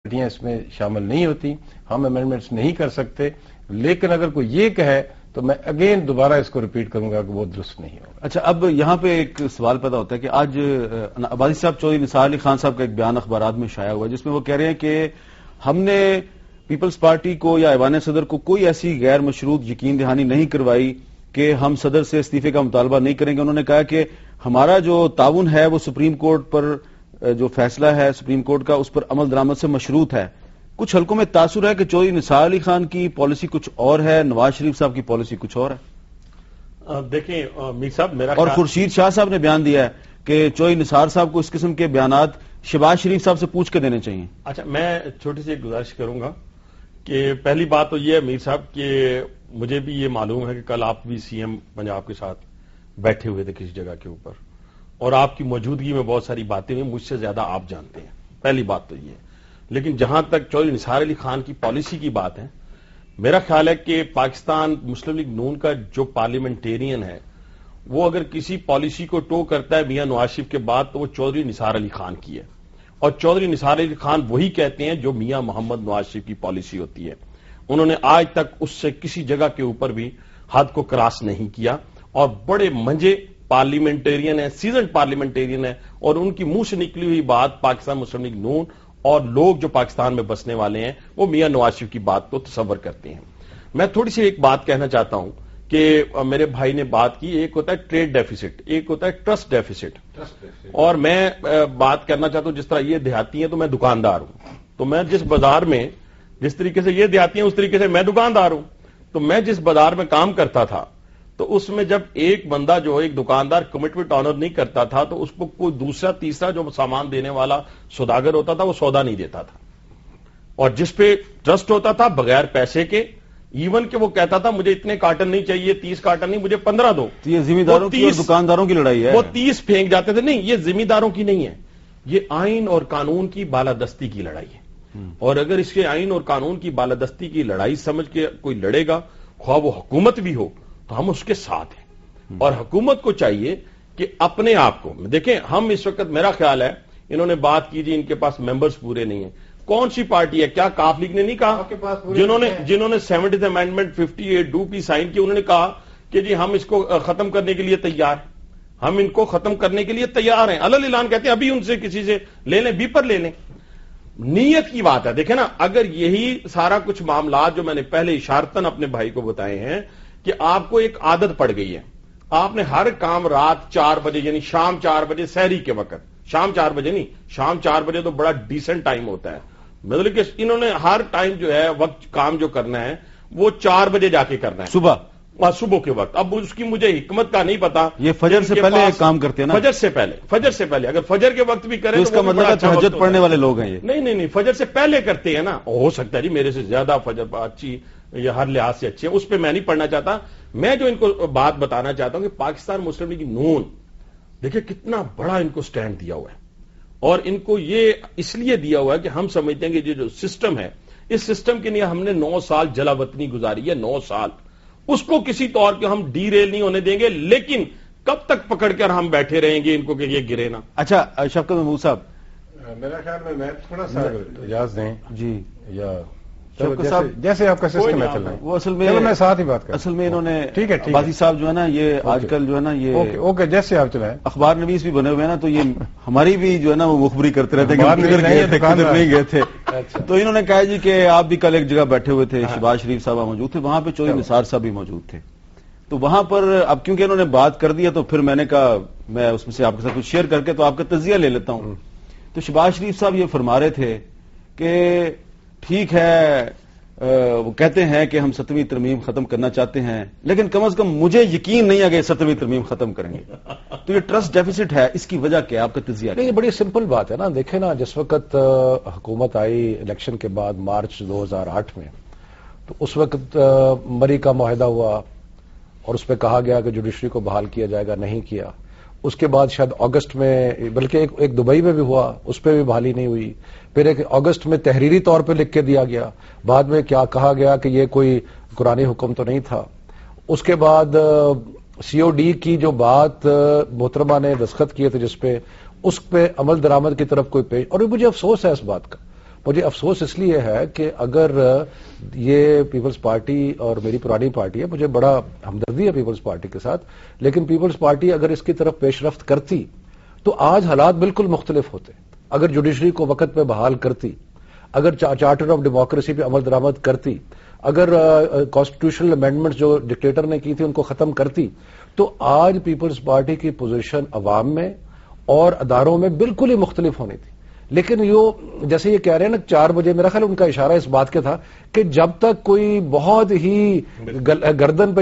پارٹیاں اس میں شامل نہیں ہوتی، ہم امینڈمنٹس نہیں کر سکتے، لیکن اگر کوئی یہ کہے تو میں اگین دوبارہ اس کو ریپیٹ کروں گا کہ وہ درست نہیں ہوگا۔ اچھا، اب یہاں پہ ایک سوال پیدا ہوتا ہے کہ آج عباسی صاحب چودھری نثار علی خان صاحب کا ایک بیان اخبارات میں شائع ہوا ہے جس میں وہ کہہ رہے ہیں کہ ہم نے پیپلز پارٹی کو یا ایوان صدر کو کوئی ایسی غیر مشروط یقین دہانی نہیں کروائی کہ ہم صدر سے استعفے کا مطالبہ نہیں کریں گے۔ انہوں نے کہا کہ ہمارا جو تعاون ہے وہ سپریم کورٹ پر جو فیصلہ ہے سپریم کورٹ کا اس پر عمل درآمد سے مشروط ہے۔ کچھ حلقوں میں تاثر ہے کہ چودھری نثار علی خان کی پالیسی کچھ اور ہے، نواز شریف صاحب کی پالیسی کچھ اور ہے۔ دیکھیں میر صاحب، میرا اور خورشید شاہ صاحب نے بیان دیا ہے کہ چودھری نثار صاحب کو اس قسم کے بیانات شہباز شریف صاحب سے پوچھ کے دینے چاہیے۔ اچھا، میں چھوٹی سی ایک گزارش کروں گا کہ پہلی بات تو یہ ہے میر صاحب کہ مجھے بھی یہ معلوم ہے کہ کل آپ بھی سی ایم پنجاب کے ساتھ بیٹھے ہوئے تھے کسی جگہ کے اوپر، اور آپ کی موجودگی میں بہت ساری باتیں ہوئی، مجھ سے زیادہ آپ جانتے ہیں، پہلی بات تو یہ ہے۔ لیکن جہاں تک چودھری نثار علی خان کی پالیسی کی بات ہے، میرا خیال ہے کہ پاکستان مسلم لیگ نون کا جو پارلیمنٹیرین ہے وہ اگر کسی پالیسی کو ٹو کرتا ہے میاں نواز شریف کے بعد تو وہ چودھری نثار علی خان کی ہے، اور چودھری نثار علی خان وہی کہتے ہیں جو میاں محمد نواز شریف کی پالیسی ہوتی ہے۔ انہوں نے آج تک اس سے کسی جگہ کے اوپر بھی حد کو کراس نہیں کیا، اور بڑے منجے پارلیمنٹیرین ہیں، سیزنڈ پارلیمنٹیرین ہیں، اور ان کی منہ سے نکلی ہوئی بات پاکستان مسلم لیگ نون اور لوگ جو پاکستان میں بسنے والے ہیں وہ میاں نواز شریف کی بات کو تصور کرتے ہیں۔ میں تھوڑی سی ایک بات کہنا چاہتا ہوں کہ میرے بھائی نے بات کی، ایک ہوتا ہے ٹریڈ ڈیفیسٹ، ایک ہوتا ہے ٹرسٹ ڈیفیسٹ، اور میں بات کرنا چاہتا ہوں جس طرح یہ دیہاتی ہیں تو میں دکاندار ہوں، تو میں جس بازار میں جس طریقے سے یہ دیہاتی ہیں اس طریقے سے میں دکاندار ہوں، تو میں جس بازار میں کام کرتا تھا تو اس میں جب ایک بندہ جو ایک دکاندار کمٹمنٹ آنر نہیں کرتا تھا تو اس کو کوئی دوسرا تیسرا جو سامان دینے والا سوداگر ہوتا تھا وہ سودا نہیں دیتا تھا، اور جس پہ ٹرسٹ ہوتا تھا بغیر پیسے کے، ایون کہ وہ کہتا تھا مجھے اتنے کارٹن نہیں چاہیے، 30 کارٹن نہیں، مجھے 15 دو۔ یہ ذمہ داروں کی اور دکانداروں کی لڑائی ہے، وہ 30 پھینک جاتے تھے۔ نہیں، یہ ذمہ داروں کی نہیں ہے، یہ آئین اور قانون کی بالادستی کی لڑائی ہے، اور اگر اس کے آئین اور قانون کی بالادستی کی لڑائی سمجھ کے کوئی لڑے گا، خواہ وہ حکومت بھی ہو، تو ہم اس کے ساتھ ہیں۔ اور حکومت کو چاہیے کہ اپنے آپ کو دیکھیں، ہم اس وقت میرا خیال ہے انہوں نے بات کی جی ان کے پاس ممبرز پورے نہیں ہیں، کون سی پارٹی ہے؟ کیا کاف لیگ نے نہیں کہا؟ جنہوں نے 70th امینڈمنٹ 58(2) سائن کی، انہوں نے کہا کہ جی ہم اس کو ختم کرنے کے لیے تیار ہیں، ہم ان کو ختم کرنے کے لیے تیار ہیں، علل اعلان کہتے ہیں ابھی ان سے کسی سے لے لیں، بیپر لے لیں۔ نیت کی بات ہے، دیکھیں نا، اگر یہی سارا کچھ معاملات جو میں نے پہلے اشارتاً اپنے بھائی کو بتائے ہیں کہ آپ کو ایک عادت پڑ گئی ہے، آپ نے ہر کام رات 4 بجے یعنی شام 4 بجے سحری کے وقت، شام 4 بجے نہیں، شام 4 بجے تو بڑا ڈیسنٹ ٹائم ہوتا ہے، مطلب کہ انہوں نے ہر ٹائم جو ہے وقت کام جو کرنا ہے وہ 4 بجے جا کے کرنا ہے، صبح کے وقت۔ اب اس کی مجھے حکمت کا نہیں پتا، یہ فجر سے پہلے کام کرتے ہیں نا، فجر سے پہلے اگر فجر کے وقت بھی کریں تو اس کا مطلب تہجد پڑھنے والے لوگ ہیں یہ؟ نہیں، فجر سے پہلے کرتے ہیں نا، ہو سکتا ہے جی میرے سے زیادہ فجر اچھی یا ہر لحاظ سے اچھی ہے، اس پہ میں نہیں پڑھنا چاہتا۔ میں جو ان کو بات بتانا چاہتا ہوں کہ پاکستان مسلم لیگ نون دیکھیں کتنا بڑا ان کو سٹینڈ دیا ہوا ہے، اور ان کو یہ اس لیے دیا ہوا ہے کہ ہم سمجھتے ہیں کہ یہ جو سسٹم ہے، اس سسٹم کے لیے ہم نے 9 سال جلا وطنی گزاری ہے، 9 سال، اس کو کسی طور پہ ہم ڈی ریل نہیں ہونے دیں گے، لیکن کب تک پکڑ کر ہم بیٹھے رہیں گے ان کو کہ یہ گرے نا۔ اچھا شفقت محمود صاحب، میرا خیال میں تھوڑا سا اجازت دیں جی، یا صاحب جیسے آپ کا سسٹم ہے چل رہا ہے، وہ اصل میں ساتھ ہی بات کروں۔ اصل میں انہوں نے ٹھیک ہے عباسی صاحب جو ہے نا یہ آج کل جو ہے نا یہ اوکے جیسے آپ چلائیں، اخبار نویس بھی بنے ہوئے ہیں نا، تو یہ ہماری بھی جو ہے نا وہ مخبری کرتے رہتے ہیں کہ ہم کدھر گئے تھے کدھر نہیں گئے تھے۔ تو انہوں نے کہا جی کہ آپ بھی کل ایک جگہ بیٹھے ہوئے تھے، شہباز شریف صاحب موجود تھے، وہاں پہ چودھری نثار صاحب بھی موجود تھے، تو وہاں پر اب کیونکہ انہوں نے بات کر دیا تو پھر میں نے کہا میں اس میں سے آپ کے ساتھ کچھ شیئر کر کے تو آپ کا تجزیہ لے لیتا ہوں۔ تو شہباز شریف صاحب یہ فرما رہے تھے کہ ٹھیک ہے، وہ کہتے ہیں کہ ہم 7ویں ترمیم ختم کرنا چاہتے ہیں، لیکن کم از کم مجھے یقین نہیں ہے کہ 7ویں ترمیم ختم کریں گے۔ تو یہ ٹرسٹ ڈیفیسٹ ہے، اس کی وجہ کیا؟ آپ کا تجزیہ؟ نہیں، بڑی سمپل بات ہے نا، دیکھیں نا، جس وقت حکومت آئی الیکشن کے بعد مارچ 2008 میں، تو اس وقت مری کا معاہدہ ہوا اور اس پہ کہا گیا کہ جوڈیشری کو بحال کیا جائے گا، نہیں کیا۔ اس کے بعد شاید اگست میں، بلکہ ایک دبئی میں بھی ہوا، اس پہ بھی بحالی نہیں ہوئی۔ پھر ایک اگست میں تحریری طور پہ لکھ کے دیا گیا، بعد میں کیا کہا گیا کہ یہ کوئی قرآنی حکم تو نہیں تھا۔ اس کے بعد سی او ڈی کی جو بات محترمہ نے دستخط کیے تھے جس پہ، اس پہ عمل درآمد کی طرف کوئی پیش، اور مجھے افسوس ہے اس بات کا، مجھے افسوس اس لیے ہے کہ اگر یہ پیپلز پارٹی اور میری پرانی پارٹی ہے، مجھے بڑا ہمدردی ہے پیپلز پارٹی کے ساتھ، لیکن پیپلز پارٹی اگر اس کی طرف پیش رفت کرتی تو آج حالات بالکل مختلف ہوتے. اگر جوڈیشری کو وقت پہ بحال کرتی، اگر چارٹر آف ڈیموکریسی پہ عمل درآمد کرتی، اگر کانسٹیٹیوشنل امینڈمنٹس جو ڈکٹیٹر نے کی تھی ان کو ختم کرتی، تو آج پیپلز پارٹی کی پوزیشن عوام میں اور اداروں میں بالکل ہی مختلف ہونی تھی. لیکن جیسے یہ کہہ رہے ہیں نا 4 بجے، میرا خیال ان کا اشارہ اس بات کے تھا کہ جب تک کوئی بہت ہی گردن پہ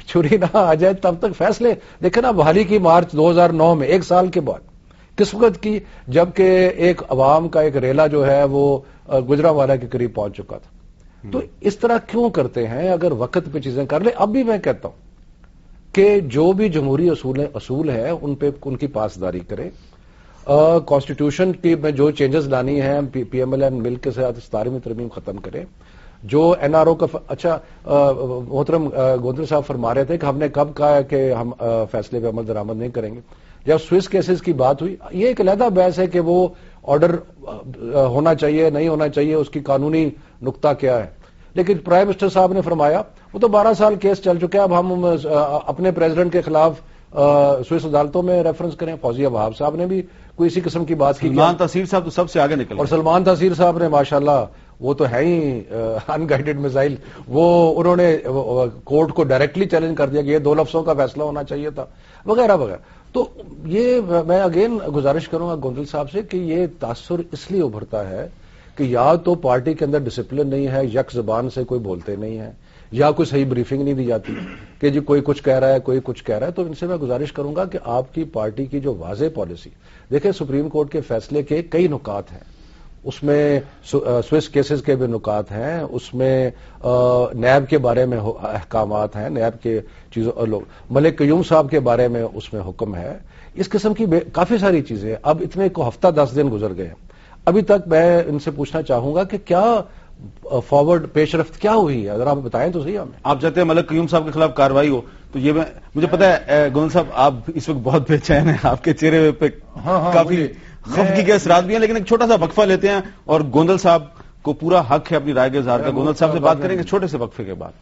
چھری نہ آ جائے تب تک فیصلے. دیکھیں نا بحالی کی مارچ 2009 میں 1 سال کے بعد کس وقت کی، جبکہ ایک عوام کا ایک ریلا جو ہے وہ گجرانوالہ کے قریب پہنچ چکا تھا. تو اس طرح کیوں کرتے ہیں؟ اگر وقت پہ چیزیں کر لیں. اب بھی میں کہتا ہوں کہ جو بھی جمہوری اصول ہے ان پہ ان کی پاسداری کریں. کانسٹیٹیوشن کی میں جو چینجز لانی ہیں پی ایم ایل این مل کے ساتھ 17ویں ترمیم ختم کریں. جو این آر او کا اچھا محترم گوندل صاحب فرما رہے تھے کہ ہم نے کب کہا ہے کہ ہم فیصلے پہ عمل درآمد نہیں کریں گے. جب سوئس کیسز کی بات ہوئی، یہ ایک علیحدہ بحث ہے کہ وہ آرڈر ہونا چاہیے نہیں ہونا چاہیے، اس کی قانونی نقطہ کیا ہے. لیکن پرائم منسٹر صاحب نے فرمایا وہ تو 12 سال کیس چل چکے ہیں، اب ہم اپنے پریزیڈنٹ کے خلاف سوئس عدالتوں میں ریفرنس کریں. فوزیہ وہاب صاحب نے بھی کوئی اسی قسم کی بات کی. سلمان تحصیل صاحب تو سب سے آگے نکل، اور سلمان تحصیل صاحب نے ماشاءاللہ وہ تو ہے ہی ان گائیڈڈ میزائل، وہ انہوں نے کورٹ کو ڈائریکٹلی چیلنج کر دیا کہ یہ 2 لفظوں کا فیصلہ ہونا چاہیے تھا وغیرہ وغیرہ. تو یہ میں اگین گزارش کروں گا گوندل صاحب سے کہ یہ تاثر اس لیے ابھرتا ہے کہ یا تو پارٹی کے اندر ڈسپلن نہیں ہے، یک زبان سے کوئی بولتے نہیں ہے، یا کوئی صحیح بریفنگ نہیں دی جاتی کہ جی کوئی کچھ کہہ رہا ہے کوئی کچھ کہہ رہا ہے. تو ان سے میں گزارش کروں گا کہ آپ کی پارٹی کی جو واضح پالیسی، دیکھیں سپریم کورٹ کے فیصلے کے کئی نکات ہیں، اس میں سوئس کیسز کے بھی نکات ہیں، اس میں نیب کے بارے میں احکامات ہیں، نیب کے چیزوں لوگ ملک قیوم صاحب کے بارے میں اس میں حکم ہے، اس قسم کی کافی ساری چیزیں. اب اتنے کو ہفتہ 10 دن گزر گئے ہیں، ابھی تک میں ان سے پوچھنا چاہوں گا کہ کیا فارورڈ پیش رفت کیا ہوئی ہے، ذرا آپ بتائیں تو صحیح ہمیں. آپ چاہتے ہیں ملک قیوم صاحب کے خلاف کارروائی ہو، تو یہ مجھے پتا ہے گوندل صاحب آپ اس وقت بہت بے چین ہیں، آپ کے چہرے پہ کافی خفگی کے اثرات بھی ہیں، لیکن ایک چھوٹا سا وقفہ لیتے ہیں اور گوندل صاحب کو پورا حق ہے اپنی رائے کے اظہار کا. گوندل صاحب سے بات کریں گے چھوٹے سے وقفے کے بعد.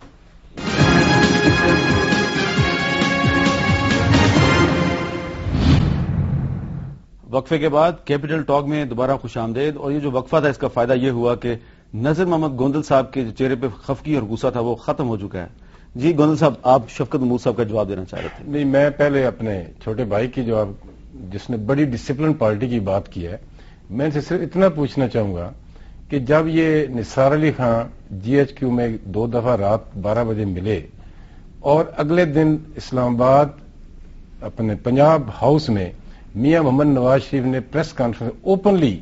وقفے کے بعد کیپٹل ٹاک میں دوبارہ خوش آمدید. اور یہ جو وقفہ تھا اس کا فائدہ یہ ہوا کہ نذر محمد گوندل صاحب کے جو چہرے پہ خفگی اور غصہ تھا وہ ختم ہو چکا ہے. جی گوندل صاحب، آپ شفقت محمود صاحب کا جواب دینا چاہ رہے تھے. نہیں، میں پہلے اپنے چھوٹے بھائی کی جواب، جس نے بڑی ڈسپلن پارٹی کی بات کی ہے، میں ان سے صرف اتنا پوچھنا چاہوں گا کہ جب یہ نثار Ali Khan G H Q میں 2 دفعہ رات 12 بجے ملے اور اگلے دن اسلام آباد اپنے پنجاب ہاؤس میں میاں محمد نواز شریف نے پریس کانفرنس اوپنلی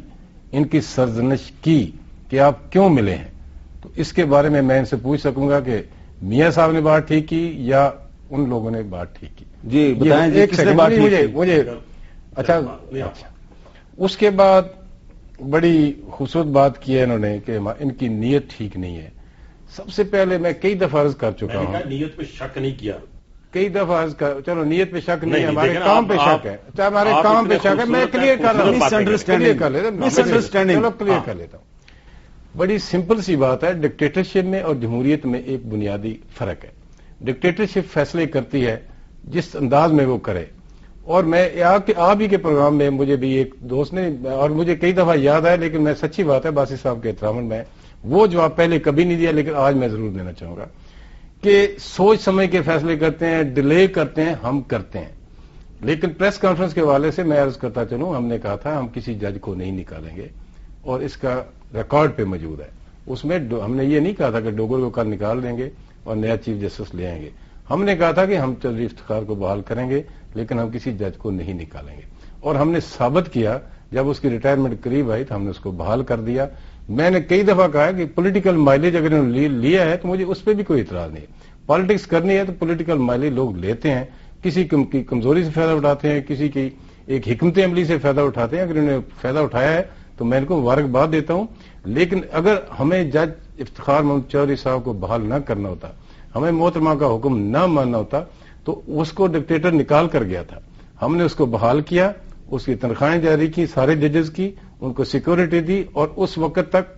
ان کی سرزنش کی کہ آپ کیوں ملے ہیں، تو اس کے بارے میں ان سے پوچھ سکوں گا کہ میاں صاحب نے بات ٹھیک کی یا ان لوگوں نے بات ٹھیک کی. جی بتائیں جی کس نے بات ٹھیک کی؟ مجھے اچھا اس کے بعد بڑی خوبصورت بات کی ہے انہوں نے کہ ان کی نیت ٹھیک نہیں ہے. سب سے پہلے میں کئی دفعہ عرض کر چکا ہوں، نیت پہ شک نہیں کیا، کئی دفعہ عرض کر، چلو نیت پہ شک نہیں ہے، ہمارے کام پہ شک ہے، چاہے ہمارے کام پہ شک ہے. میں کلیئر کر رہا ہوں، کلیئر کر لیتا ہوں. بڑی سمپل سی بات ہے، ڈکٹیٹرشپ میں اور جمہوریت میں ایک بنیادی فرق ہے. ڈکٹیٹرشپ فیصلے کرتی ہے جس انداز میں وہ کرے. اور میں آپ ہی کے پروگرام میں مجھے بھی ایک دوست نے، اور مجھے کئی دفعہ یاد ہے، لیکن میں سچی بات ہے باسی صاحب کے احترام میں وہ جواب پہلے کبھی نہیں دیا، لیکن آج میں ضرور دینا چاہوں گا کہ سوچ سمجھ کے فیصلے کرتے ہیں، ڈیلے کرتے ہیں، ہم کرتے ہیں. لیکن پریس کانفرنس کے حوالے سے میں عرض کرتا چلوں، ہم نے کہا تھا ہم کسی جج کو نہیں نکالیں گے اور اس کا ریکارڈ پہ موجود ہے. اس میں ہم نے یہ نہیں کہا تھا کہ ڈوگر کو کل نکال دیں گے اور نیا چیف جسٹس لے آئیں گے. ہم نے کہا تھا کہ ہم چودھری افتخار کو بحال کریں گے لیکن ہم کسی جج کو نہیں نکالیں گے. اور ہم نے ثابت کیا، جب اس کی ریٹائرمنٹ قریب آئی تو ہم نے اس کو بحال کر دیا. میں نے کئی دفعہ کہا کہ پولیٹیکل مائلیج اگر انہوں نے لیا ہے تو مجھے اس پہ بھی کوئی اعتراض نہیں. پالیٹکس کرنی ہے تو پولیٹیکل مائلیج لوگ لیتے ہیں، کسی کی کمزوری سے فائدہ اٹھاتے ہیں، کسی کی ایک حکمت عملی سے فائدہ اٹھاتے ہیں. اگر انہوں نے فائدہ اٹھایا ہے تو میں ان کو مبارکباد دیتا ہوں. لیکن اگر ہمیں جج افتخار محمد چودھری صاحب کو بحال نہ کرنا ہوتا، ہمیں محترمہ کا حکم نہ ماننا ہوتا، تو اس کو ڈکٹیٹر نکال کر گیا تھا. ہم نے اس کو بحال کیا، اس کی تنخواہیں جاری کی سارے ججز کی، ان کو سیکورٹی دی اور اس وقت تک